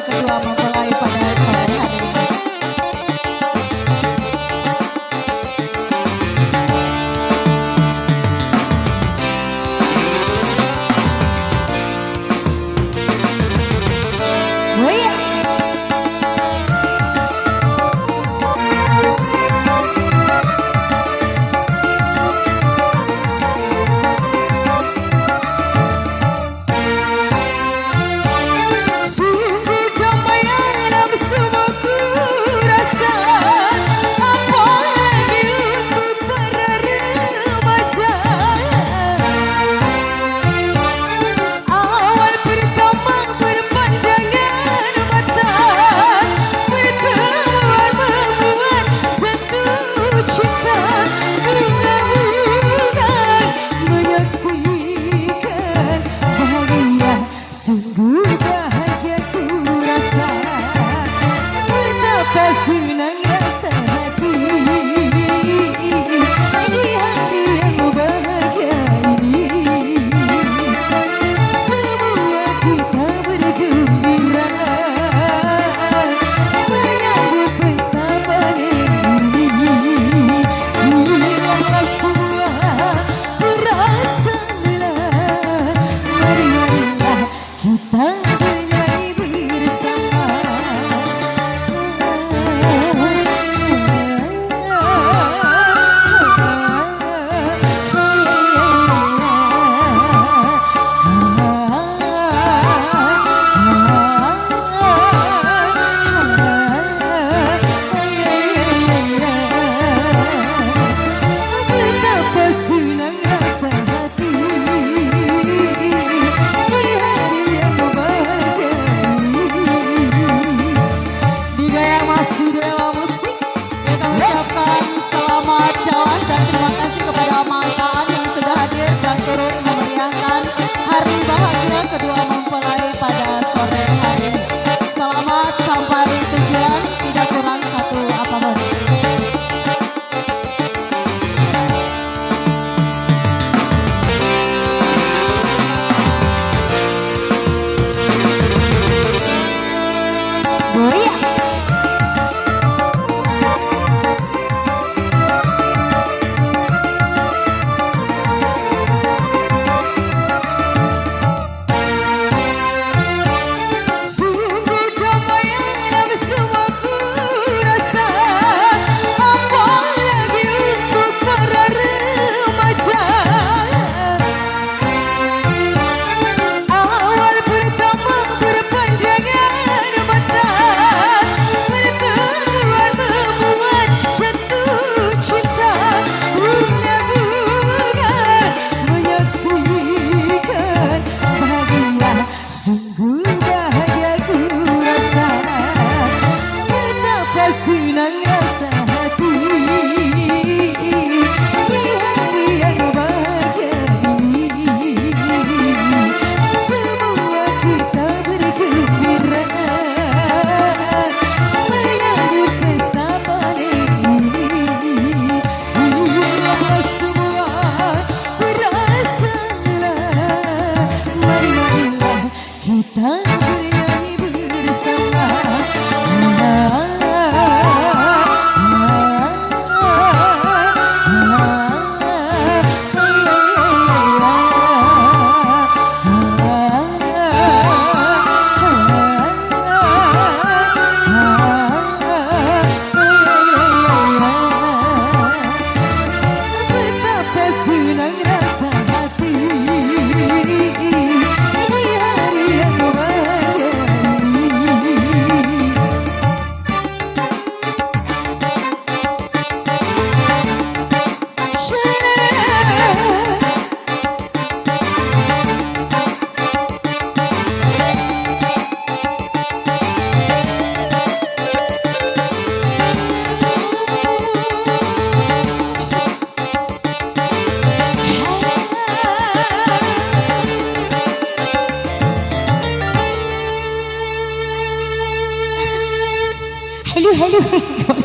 kedua mempelai pada sore hari ini. Sungguh bahagia ku rasa, betapa senang rasa hati di hari yang bahagia ini. Semua kita bergembira menyambut pesta panen ini. Biarlah semua berasalah, marilah kita bernyanyi bersama. Betapa senang rasa hati turut memeriahkan hari bahagia kedua mempelai pada sore hari ini. Selamat sampai tujuan, tidak kurang satu apapun. Sungguh bahagia ku rasa, betapa senang rasa hati di hari yang bahagia ini. Semua kita bergembira menyambut pesta panen ini. Biarlah semua berasalah, marilah kita bernyanyi bersama. Betapa senang rasa hati di hari yang bahagia ini. Hello, hello.